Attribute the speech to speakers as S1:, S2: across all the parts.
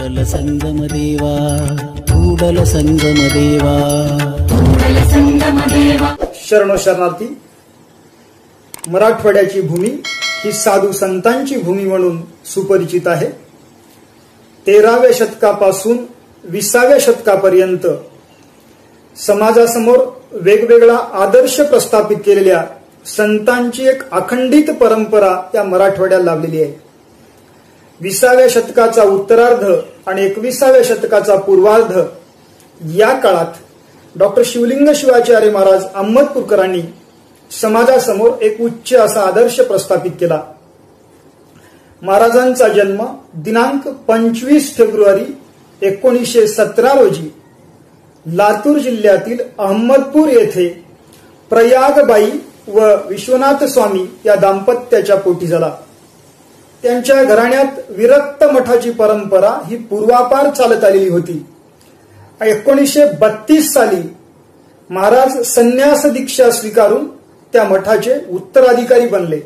S1: कूडल संगम देवा
S2: शरणो शरणार्थी। मराठवाड्याची भूमी ही साधू संतांची भूमी म्हणून सुपरिचित आहे। 13व्या शतकापासून 20व्या शतकापर्यंत समाजासमोर वेगवेगळा आदर्श प्रस्थापित केलेल्या संतांची एक अखंडित परंपरा या मराठवाड्याला लाभलेली आहे। 20व्या शतकाचा उत्तरार्ध आणि 21व्या शतकाचा पूर्वार्ध या काळात डॉक्टर शिवलिंग शिवाचार्य महाराज अहमदपूरकरांनी समाजासमोर एक उच्च असा आदर्श प्रस्थापित केला। महाराजांचा जन्म दिनांक 25 फेब्रुवारी 1917 रोजी लातूर जिल्ह्यातील अहमदपूर येथे प्रयागबाई व विश्वनाथ स्वामी या दाम्पत्याच्या पोटी झाला। त्यांच्या घराण्यात विरक्त मठाची परंपरा ही पूर्वापार चालत आलेली होती। 1932 साली महाराज संन्यास दीक्षा स्वीकारून त्या मठाचे उत्तराधिकारी बनले।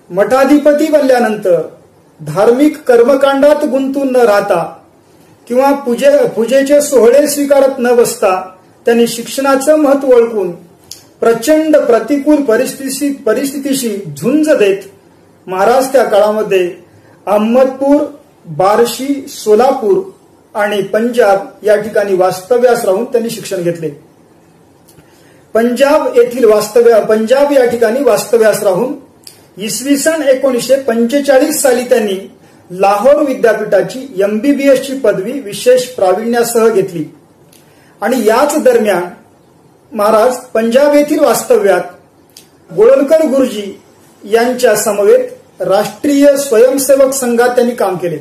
S2: मठाधिपती बनल्यानंतर धार्मिक कर्मकांडात गुंतून न राहता किंवा पूजेचे सोहळे स्वीकारत न बसता त्यांनी शिक्षणाचं महत्त्व ओळखून प्रचंड प्रतिकूल परिस्थितीशी झुंज देत महाराज त्या काळामध्ये अहमदपूर, बार्शी, सोलापूर आणि पंजाब या ठिकाणी वास्तव्यास राहून त्यांनी शिक्षण घेतले। पंजाब या ठिकाणी वास्तव्यास राहून इसवी सन 1945 साली त्यांनी लाहोर विद्यापीठाची MBBS ची पदवी विशेष प्रावीण्यासह घेतली आणि याच दरम्यान महाराज पंजाब येथील वास्तव्यात गोळवलकर गुरुजी यांच्या समवेत राष्ट्रीय स्वयंसेवक संघात त्यांनी काम केले।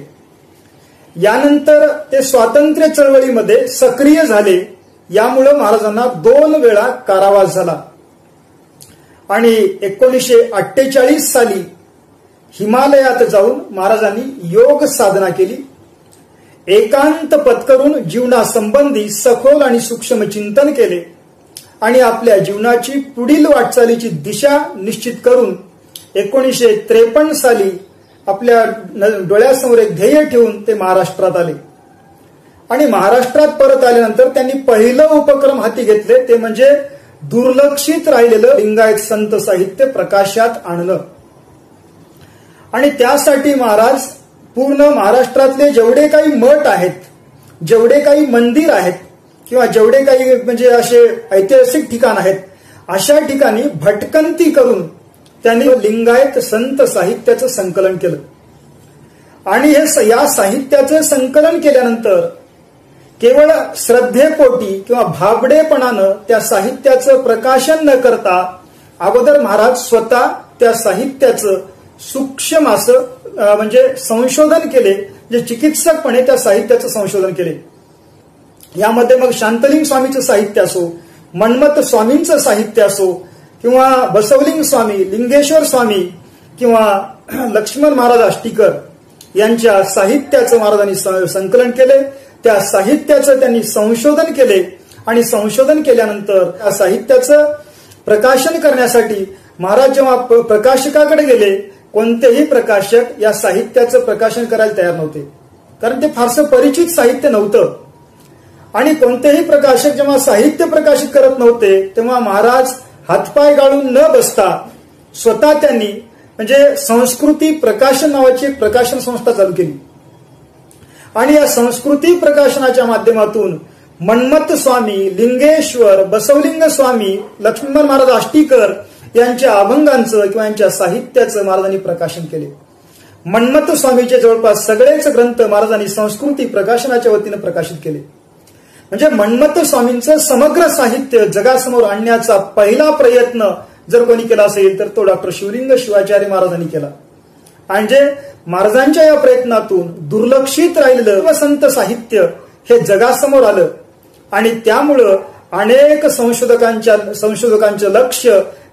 S2: यानंतर ते स्वातंत्र्य चळवळीमध्ये सक्रिय झाले। यामुळे महाराजांना 2 वेळा कारावास झाला आणि 1948 साली हिमालयात जाऊन महाराजांनी योग साधना केली। एकांत पत्करून जीवनासंबंधी सखोल आणि सूक्ष्म चिंतन केले आणि आपल्या जीवनाची पुढील वाटचालीची दिशा निश्चित करून 1953 साली आपल्या डोळ्यासमोर एक ध्येय ठेवून ते महाराष्ट्रात आले आणि महाराष्ट्रात परत आल्यानंतर त्यांनी पहिलं उपक्रम हाती घेतले ते म्हणजे दुर्लक्षित राहिलेलं लिंगायत संत साहित्य प्रकाशात आणणं। आणि त्यासाठी महाराज पूर्ण महाराष्ट्रातले जेवढे काही मठ आहेत, जेवढे काही मंदिर आहेत किंवा जेवढे काही म्हणजे असे ऐतिहासिक ठिकाण आहेत, अशा ठिकाणी भटकंती करून त्यांनी लिंगायत संत साहित्याचं संकलन केलं आणि या साहित्याचं संकलन केल्यानंतर केवळ श्रद्धेपोटी किंवा भाबडेपणानं त्या साहित्याचं प्रकाशन न करता अगोदर महाराज स्वतः त्या साहित्याचं सूक्ष्म असं म्हणजे संशोधन केले, जे चिकित्सकपणे त्या साहित्याचं संशोधन केले। यामध्ये मग शांतलिंग स्वामीचं साहित्य असो, मन्मथ स्वामींचं साहित्य असो किंवा बसवलिंग स्वामी, लिंगेश्वर स्वामी किंवा लक्ष्मण महाराज आष्टीकर यांच्या साहित्याचं महाराजांनी संकलन केले। त्या साहित्याचं त्यांनी संशोधन केले आणि संशोधन केल्यानंतर त्या साहित्याचं प्रकाशन करण्यासाठी महाराज जेव्हा प्रकाशकाकडे गेले, कोणतेही प्रकाशक या साहित्याचं प्रकाशन करायला तयार नव्हते, कारण ते फारसं परिचित साहित्य नव्हतं। आणि कोणतेही प्रकाशक जेव्हा साहित्य प्रकाशित करत नव्हते तेव्हा महाराज हातपाय गाळून न बसता स्वतः त्यांनी म्हणजे संस्कृती प्रकाशन नावाची एक प्रकाशन संस्था चालू केली आणि या संस्कृती प्रकाशनाच्या माध्यमातून मन्मथ स्वामी, लिंगेश्वर, बसवलिंग स्वामी, लक्ष्मण महाराज आष्टीकर यांच्या अभंगांचं किंवा यांच्या साहित्याचं महाराजांनी प्रकाशन केले। मन्मथ स्वामीचे जवळपास सगळेच ग्रंथ महाराजांनी संस्कृती प्रकाशनाच्या वतीनं प्रकाशित केले। म्हणजे मन्मथ स्वामींचं समग्र साहित्य जगासमोर आणण्याचा पहिला प्रयत्न जर कोणी केला असेल तर तो डॉक्टर शिवलिंग शिवाचार्य महाराजांनी केला। म्हणजे महाराजांच्या या प्रयत्नातून दुर्लक्षित राहिलेलं संत साहित्य हे जगासमोर आलं आणि त्यामुळं अनेक संशोधकांचं लक्ष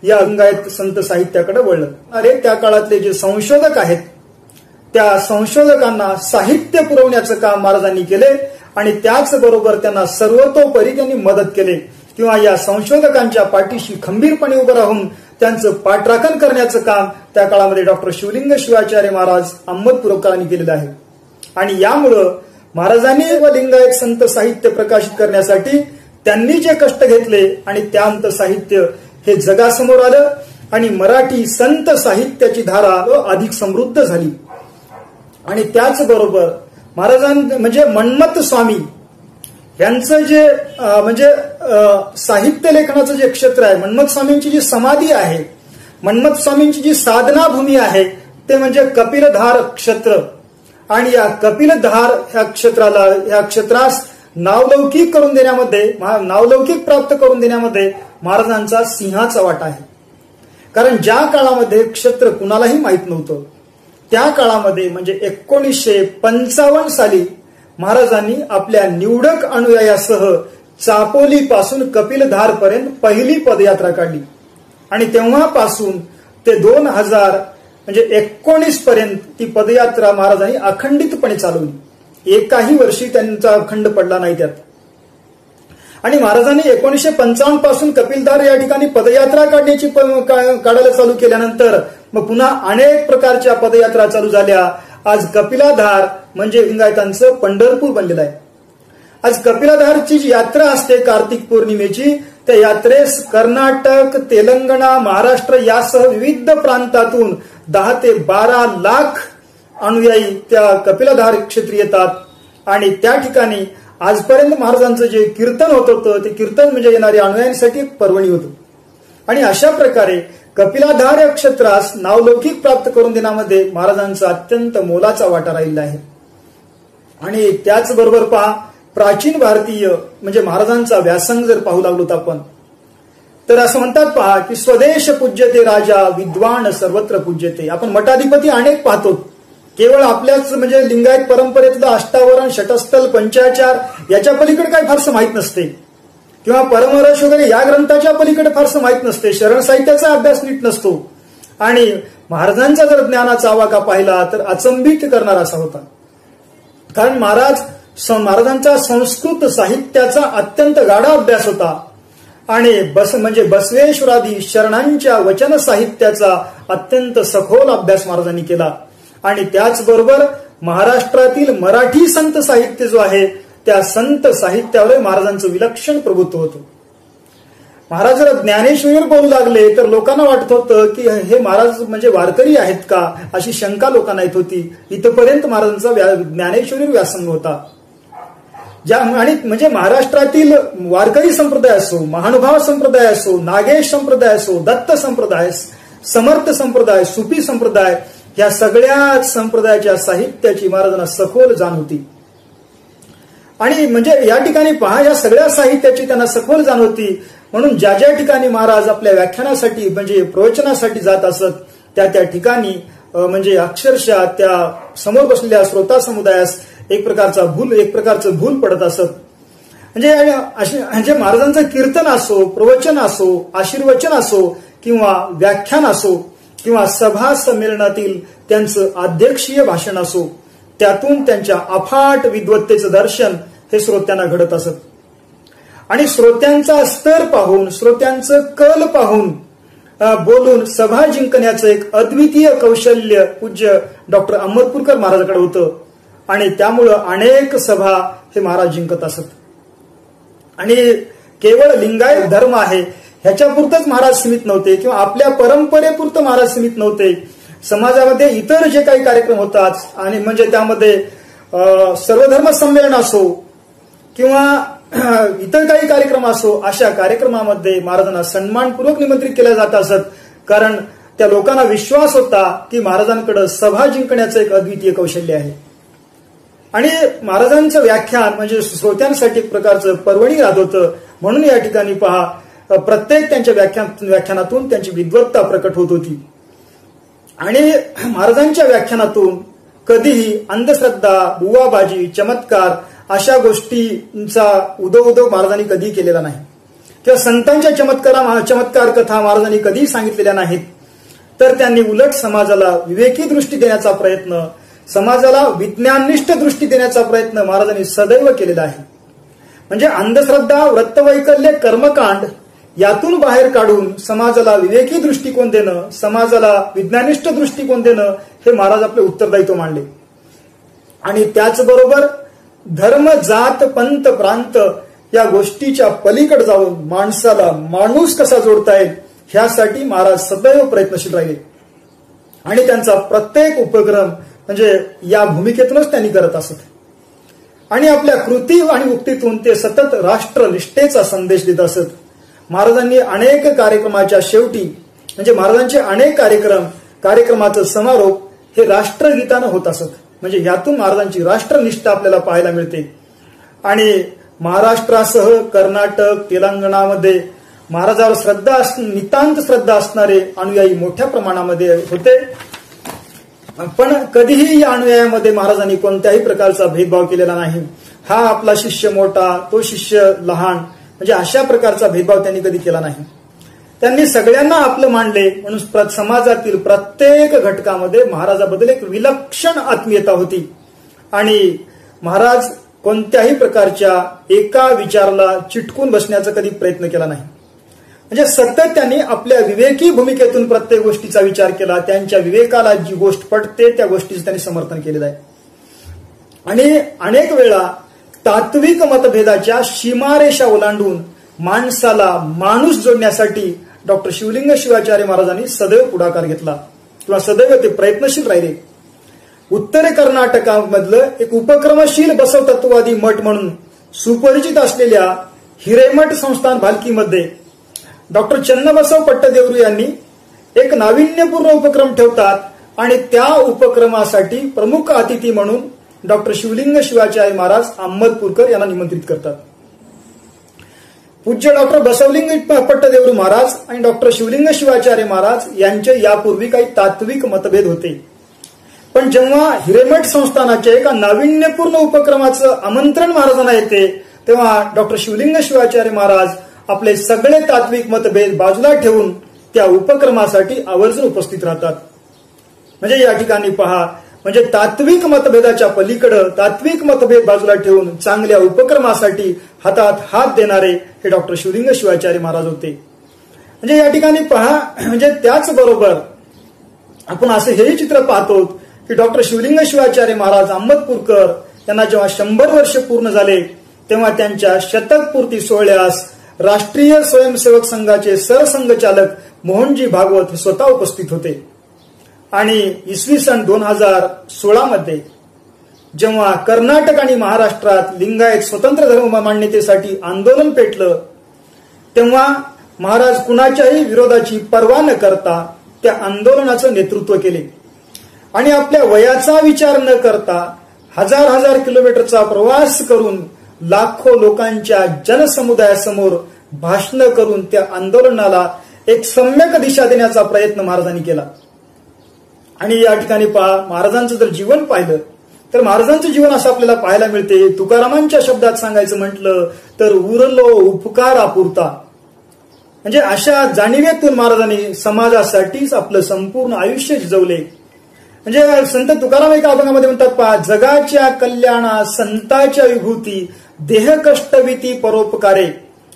S2: या लिंगायत संत साहित्याकडे वळलं। अरे त्या काळातले जे संशोधक आहेत त्या संशोधकांना साहित्य पुरवण्याचं काम महाराजांनी केले आणि त्याचबरोबर त्यांना सर्वतोपरी त्यांनी मदत केली किंवा या संशोधकांच्या पाठीशी खंबीरपणे उभं राहून त्यांचं पाठराखण करण्याचं काम त्या काळामध्ये डॉक्टर शिवलिंग शिवाचार्य महाराज अहमदपूरकरांनी केलेलं आहे। आणि यामुळं महाराजांनी व लिंगायत संत साहित्य प्रकाशित करण्यासाठी त्यांनी जे कष्ट घेतले आणि त्या साहित्य हे जगासमोर आलं आणि मराठी संत साहित्याची धारा अधिक समृद्ध झाली. आणि त्याचबरोबर महाराजांनी म्हणजे मन्मथ स्वामी यांचं जे म्हणजे साहित्य लेखनाचं जे क्षेत्र आहे, मन्मथ स्वामींची जी समाधी आहे, मन्मथ स्वामींची जी साधना भूमी आहे ते म्हणजे कपिलधार क्षेत्र. आणि या कपिलधार ह्या क्षेत्रास नावलौकिक करून देण्यामध्ये, नावलौकिक प्राप्त करून देण्यामध्ये महाराजांचा सिंहाचा वाटा आहे. कारण ज्या काळामध्ये क्षेत्र कुणालाही माहीत नव्हतं त्या काळामध्ये म्हणजे 1955 साली महाराजांनी आपल्या निवडक अनुयायासह चापोली पासून कपिलधार पर्यंत पहिली पदयात्रा काढली. आणि तेव्हापासून ते 2019 पर्यंत ती पदयात्रा महाराजांनी अखंडितपणे चालवली. एकाही वर्षी त्यांचा खंड पडला नाही त्यात. आणि महाराजांनी 1955 पासून कपिलधार या ठिकाणी पदयात्रा काढायला चालू केल्यानंतर मग पुन्हा अनेक प्रकारच्या पदयात्रा चालू झाल्या. आज कपिलाधार म्हणजे लिंगायतांचं पंढरपूर बनलेलं आहे. आज कपिलाधारची जी यात्रा असते कार्तिक पौर्णिमेची, त्या यात्रेस कर्नाटक, तेलंगणा, महाराष्ट्र यासह विविध प्रांतातून 10 ते 12 लाख अनुयायी त्या कपिलाधार क्षेत्री येतात. आणि त्या ठिकाणी आजपर्यंत महाराजांचं जे कीर्तन होत होतं ते कीर्तन म्हणजे येणाऱ्या अनुयायांसाठी पर्वणी होतं. आणि अशा प्रकारे कपिलाधार या क्षेत्रास नावलौकिक प्राप्त करून देण्यामध्ये महाराजांचा अत्यंत मोलाचा वाटा राहिला आहे. आणि त्याचबरोबर पहा, प्राचीन भारतीय म्हणजे महाराजांचा व्यासंग जर पाहू लागलो आपण तर असं म्हणतात पहा की स्वदेश पूज्यते राजा विद्वान सर्वत्र पूज्यते. आपण मठाधिपती अनेक पाहतो, केवळ आपल्याच म्हणजे लिंगायत परंपरेतलं अष्टावरण, षटस्थल, पंचाचार याच्या पलीकडे काही फारसं माहीत नसते किंवा परमरस वगैरे या ग्रंथाच्या पलीकडे फारसं माहीत नसते. शरण साहित्याचा अभ्यास नीट नसतो. आणि महाराजांचा जर ज्ञानाचा आवाका पाहिला तर अचंबित करणारा असा होता. कारण महाराजांचा संस्कृत साहित्याचा अत्यंत गाढा अभ्यास होता. आणि म्हणजे बसवेश्वरादी शरणांच्या वचन साहित्याचा अत्यंत सखोल अभ्यास महाराजांनी केला. आणि त्याचबरोबर महाराष्ट्रातील मराठी संत साहित्य जो आहे त्या संत साहित्यावर महाराजांचं विलक्षण प्रभुत्व होतं. महाराज जर ज्ञानेश्वरीवर बोलू लागले तर लोकांना वाटत होतं की हे महाराज म्हणजे वारकरी आहेत का, अशी शंका लोकांना येत होती. इथपर्यंत महाराजांचा ज्ञानेश्वरीवर व्यासंग होता. आणि म्हणजे महाराष्ट्रातील वारकरी संप्रदाय असो, महानुभाव संप्रदाय असो, नागेश संप्रदाय असो, दत्त संप्रदाय, समर्थ संप्रदाय, सुफी संप्रदाय, या सगळ्या संप्रदायाच्या साहित्याची महाराजांना सखोल जाण होती. आणि म्हणजे या ठिकाणी पहा, या सगळ्या साहित्याची त्यांना सखोल जाण होती. म्हणून ज्या ज्या ठिकाणी महाराज आपल्या व्याख्यानासाठी म्हणजे प्रवचनासाठी जात असत त्या त्या ठिकाणी म्हणजे अक्षरशः त्या समोर बसलेल्या श्रोता समुदायास एक प्रकारचं भूल पडत असत. म्हणजे महाराजांचं कीर्तन असो, प्रवचन असो, आशीर्वचन असो किंवा व्याख्यान असो किंवा सभा संमेलनातील त्यांचं अध्यक्षीय भाषण असो, त्यातून त्यांच्या अफाट विद्वत्तेचं दर्शन हे श्रोत्यांना घडत असत. आणि श्रोत्यांचा स्तर पाहून, श्रोत्यांचं कल पाहून बोलून सभा जिंकण्याचं एक अद्वितीय कौशल्य पूज्य डॉक्टर अहमदपूरकर महाराजांकडे होतं. आणि त्यामुळं अनेक सभा हे महाराज जिंकत असत. आणि केवळ लिंगायत धर्म आहे ह्याच्यापुरतच महाराज सीमित नव्हते किंवा आपल्या परंपरेपुरतं महाराज सीमित नव्हते. समाजामध्ये इतर जे काही कार्यक्रम होतात आणि म्हणजे त्यामध्ये सर्वधर्म संमेलन असो किंवा इतर काही कार्यक्रम असो, अशा कार्यक्रमामध्ये महाराजांना सन्मानपूर्वक निमंत्रित केल्या जात असत. कारण त्या लोकांना विश्वास होता की महाराजांकडे सभा जिंकण्याचं एक अद्वितीय कौशल्य आहे. आणि महाराजांचं व्याख्यान म्हणजे श्रोत्यांसाठी एक प्रकारचं पर्वणी राहत होतं. म्हणून या ठिकाणी पहा, प्रत्येक त्यांच्या व्याख्यानातून त्यांची विद्वत्ता प्रकट होत होती. आणि महाराजांच्या व्याख्यानातून कधीही अंधश्रद्धा, बुवाबाजी, चमत्कार अशा गोष्टींचा उदो महाराजांनी कधी केलेला नाही किंवा संतांच्या चमत्कार कथा महाराजांनी कधी सांगितलेल्या नाहीत. तर त्यांनी उलट समाजाला विवेकी दृष्टी देण्याचा प्रयत्न, समाजाला विज्ञाननिष्ठ दृष्टी देण्याचा प्रयत्न महाराजांनी सदैव केलेला आहे. म्हणजे अंधश्रद्धा, व्रतवैकल्य, कर्मकांड यातून बाहेर काढून समाजाला विवेकी दृष्टिकोन देणं, समाजाला विज्ञानिष्ठ दृष्टिकोन देणं हे महाराज आपले उत्तरदायित्व मानले. आणि त्याचबरोबर धर्म, जात, पंत, प्रांत या गोष्टीच्या पलीकडे जाऊन माणसाला माणूस कसा जोडता येईल ह्यासाठी महाराज सदैव प्रयत्नशील राहिले. आणि त्यांचा प्रत्येक उपक्रम म्हणजे या भूमिकेतूनच त्यांनी करत असत. आणि आपल्या कृती आणि उक्तीतून ते सतत राष्ट्रनिष्ठेचा संदेश देत असत. महाराजांनी अनेक कार्यक्रमाच्या शेवटी म्हणजे महाराजांचे अनेक कार्यक्रमाचं समारोप हे राष्ट्रगीतानं होत असत. म्हणजे यातून महाराजांची राष्ट्रनिष्ठा आपल्याला पाहायला मिळते. आणि महाराष्ट्रासह कर्नाटक, तेलंगणामध्ये महाराजांवर नितांत श्रद्धा असणारे अनुयायी मोठ्या प्रमाणामध्ये होते. पण कधीही या अनुयायामध्ये महाराजांनी कोणत्याही प्रकारचा भेदभाव केलेला नाही. हा आपला शिष्य मोठा, तो शिष्य लहान, म्हणजे अशा प्रकारचा भेदभाव त्यांनी कधी केला नाही. त्यांनी सगळ्यांना आपलं मानले म्हणून समाजातील प्रत्येक घटकामध्ये महाराजाबद्दल एक विलक्षण आत्मीयता होती. आणि महाराज कोणत्याही प्रकारच्या एका विचाराला चिटकून बसण्याचा कधी प्रयत्न केला नाही. म्हणजे सतत त्यांनी आपल्या विवेकी भूमिकेतून प्रत्येक गोष्टीचा विचार केला. त्यांच्या विवेकाला जी गोष्ट पटते त्या गोष्टीचं त्यांनी समर्थन केलेलं आहे. आणि अनेक वेळा तात्विक मतभेदाच्या सीमारेषा ओलांडून माणसाला माणूस जोडण्यासाठी डॉक्टर शिवलिंग शिवाचार्य महाराजांनी सदैव पुढाकार घेतला किंवा सदैव ते प्रयत्नशील राहिले. उत्तर कर्नाटकामधलं एक उपक्रमशील बसव तत्ववादी मठ म्हणून सुपरिचित असलेल्या हिरेमठ संस्थान भालकीमध्ये डॉक्टर चन्नबसव पट्टदेवरू यांनी एक नाविन्यपूर्ण उपक्रम ठेवतात आणि त्या उपक्रमासाठी प्रमुख अतिथी म्हणून डॉक्टर शिवलिंग शिवाचार्य महाराज अहमदपूरकर यांना निमंत्रित करतात. पूज्य डॉक्टर बसवलिंग पट्टदेवरू महाराज आणि डॉक्टर शिवलिंग शिवाचार्य महाराज यांचे यापूर्वी काही तात्विक मतभेद होते. पण जेव्हा हिरेमठ संस्थानाच्या एका नाविन्यपूर्ण उपक्रमाचं आमंत्रण महाराजांना येते तेव्हा डॉक्टर शिवलिंग शिवाचार्य महाराज आपले सगळे तात्विक मतभेद बाजूला ठेवून त्या उपक्रमासाठी आवर्जून उपस्थित राहतात. म्हणजे या ठिकाणी पहा, म्हणजे तात्विक मतभेदाच्या पलीकडे तात्विक मतभेद बाजूला ठेवून चांगल्या उपक्रमासाठी हातात हात देणारे हे डॉक्टर शिवलिंग शिवाचार्य महाराज होते. म्हणजे या ठिकाणी पहा, म्हणजे त्याचबरोबर आपण असं हेही चित्र पाहतो की डॉक्टर शिवलिंग शिवाचार्य महाराज अहमदपूरकर यांना जेव्हा 100 वर्ष पूर्ण झाले तेव्हा त्यांच्या शतकपूर्ती सोहळ्यास राष्ट्रीय स्वयंसेवक संघाचे सरसंघचालक मोहनजी भागवत हे स्वतः उपस्थित होते. आणि इसवी सन 2016 मध्ये जेव्हा कर्नाटक आणि महाराष्ट्रात लिंगायत स्वतंत्र धर्म मान्यतेसाठी आंदोलन पेटलं तेव्हा महाराज कुणाच्याही विरोधाची पर्वा न करता त्या आंदोलनाचं नेतृत्व केले. आणि आपल्या वयाचा विचार न करता हजार किलोमीटरचा प्रवास करून लाखो लोकांच्या जनसमुदायासमोर भाषण करून त्या आंदोलनाला एक सम्यक दिशा देण्याचा प्रयत्न महाराजांनी केला. आणि या ठिकाणी पहा, महाराजांचं जर जीवन पाहिलं तर महाराजांचं जीवन असं आपल्याला पाहायला मिळते. तुकारामांच्या शब्दात सांगायचं म्हटलं तर उरलो उपकारापुरता. म्हणजे अशा जाणीवेतून महाराजांनी समाजासाठीच आपलं संपूर्ण आयुष्य झिजवले. म्हणजे संत तुकाराम एका अभंगामध्ये म्हणतात पहा, जगाच्या कल्याणा संताच्या विभूती देह कष्टविती परोपकारे.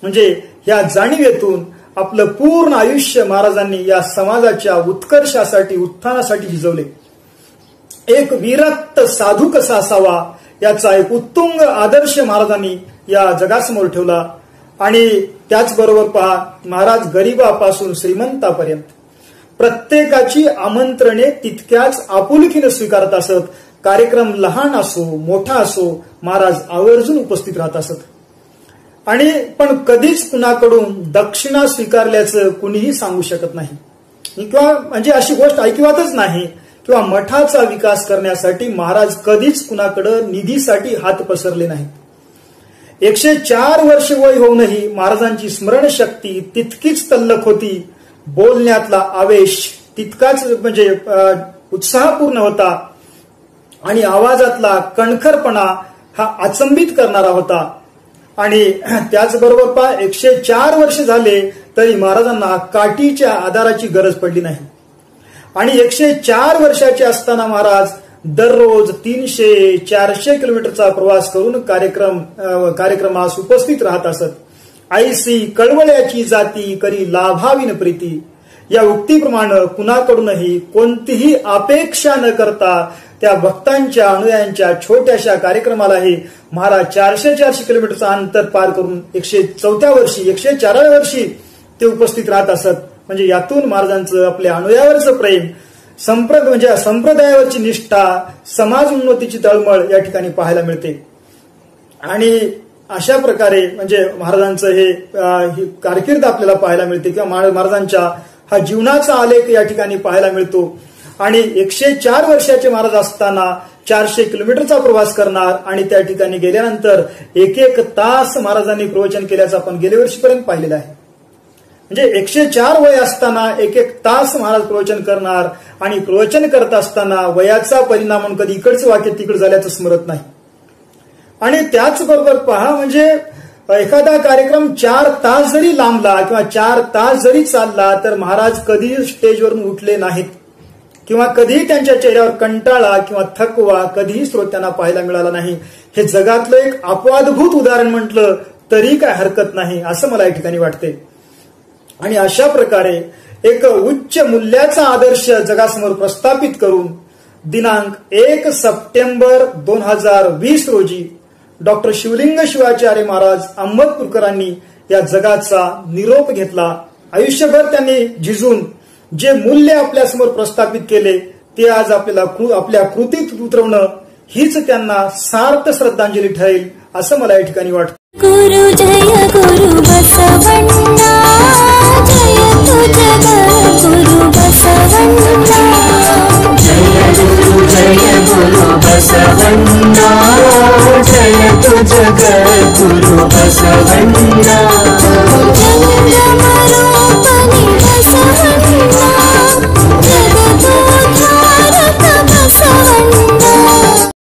S2: म्हणजे या जाणीवेतून आपलं पूर्ण आयुष्य महाराजांनी या समाजाच्या उत्कर्षासाठी उत्थानासाठी झिजवले. एक विरक्त साधू कसा असावा याचा एक उत्तुंग आदर्श महाराजांनी या जगासमोर ठेवला. आणि त्याचबरोबर पहा, महाराज गरिबापासून श्रीमंतापर्यंत प्रत्येकाची आमंत्रणे तितक्याच आपुलकीने स्वीकारत असत. कार्यक्रम लहान असो मोठा असो महाराज आवर्जून उपस्थित राहत असत. आणि पण कधीच कुणाकडून दक्षिणा स्वीकारल्याचं कुणीही सांगू शकत नाही किंवा म्हणजे अशी गोष्ट ऐकिवातच नाही. किंवा मठाचा विकास करण्यासाठी महाराज कधीच कुणाकडे निधीसाठी हात पसरले नाही. 104 वर्ष वय होऊनही महाराजांची स्मरणशक्ती तितकीच तल्लख होती. बोलण्यातला आवेश तितकाच म्हणजे उत्साहपूर्ण होता. आणि आवाजातला कणखरपणा हा अचंबित करणारा होता. आणि त्याचबरोबर पहा, 104 वर्ष झाले तरी महाराजांना काठीच्या आधाराची गरज पडली नाही. आणि 104 वर्षाचे असताना महाराज दररोज 300-400 किलोमीटरचा प्रवास करून कार्यक्रमास उपस्थित राहत असत. ऐसी कळवळ्याची जाती करी लाभाविन प्रीती या उक्तीप्रमाणे कुणाकडूनही कोणतीही अपेक्षा न करता त्या भक्तांच्या अनुयायांच्या छोट्याशा कार्यक्रमालाही महाराज 400 किलोमीटरचं अंतर पार करून 104व्या वर्षी 104व्या वर्षी ते उपस्थित राहत असत. म्हणजे यातून महाराजांचं आपल्या अनुयायावरचं प्रेम, संप्रदायावरची निष्ठा, समाज उन्नतीची तळमळ या ठिकाणी पाहायला मिळते. आणि अशा प्रकारे म्हणजे महाराजांचं ही कारकीर्द आपल्याला पाहायला मिळते किंवा महाराजांच्या हा जीवनाचा आलेख या ठिकाणी पाहायला मिळतो. आणि 104 वर्षाचे महाराज असताना 400 किलोमीटरचा प्रवास करणार आणि त्या ठिकाणी गेल्यानंतर 1 तास महाराजांनी प्रवचन केल्याचं आपण गेल्या वर्षीपर्यंत पाहिलेलं आहे. म्हणजे 104 वय असताना 1 तास महाराज प्रवचन करणार आणि प्रवचन करत असताना वयाचा परिणाम म्हणून कधी इकडचं वाक्य तिकडं झाल्याचं स्मरत नाही. आणि त्याचबरोबर पहा म्हणजे एखादा कार्यक्रम 4 तास जरी लांबला किंवा 4 तास जरी चालला तर महाराज कधी स्टेजवरून उठले नाहीत किंवा कधीही त्यांच्या चेहऱ्यावर कंटाळा किंवा थकवा कधीही श्रोत्यांना पाहायला मिळाला नाही. हे जगातलं एक अपवादभूत उदाहरण म्हटलं तरी काय हरकत नाही असं मला या ठिकाणी वाटते. आणि अशा प्रकारे एक उच्च मूल्याचा आदर्श जगासमोर प्रस्थापित करून दिनांक 1 सप्टेंबर 2020 रोजी डॉक्टर शिवलिंग शिवाचार्य महाराज अहमदपूरकरांनी या जगाचा निरोप घेतला. आयुष्यभर त्यांनी झिजून जे मूल्य आपल्यासमोर प्रस्थापित केले ते आज आपल्याला आपल्या कृतीत उतरवणं हीच त्यांना सार्थ श्रद्धांजली ठरेल असं मला या ठिकाणी वाटतं.
S3: गुरु जय गुरु बसवण्णा जय तू जगद्गुरु बसवण्णा
S1: जय गुरु बसवण्णा जय तू जगद्गुरु बसवण्णा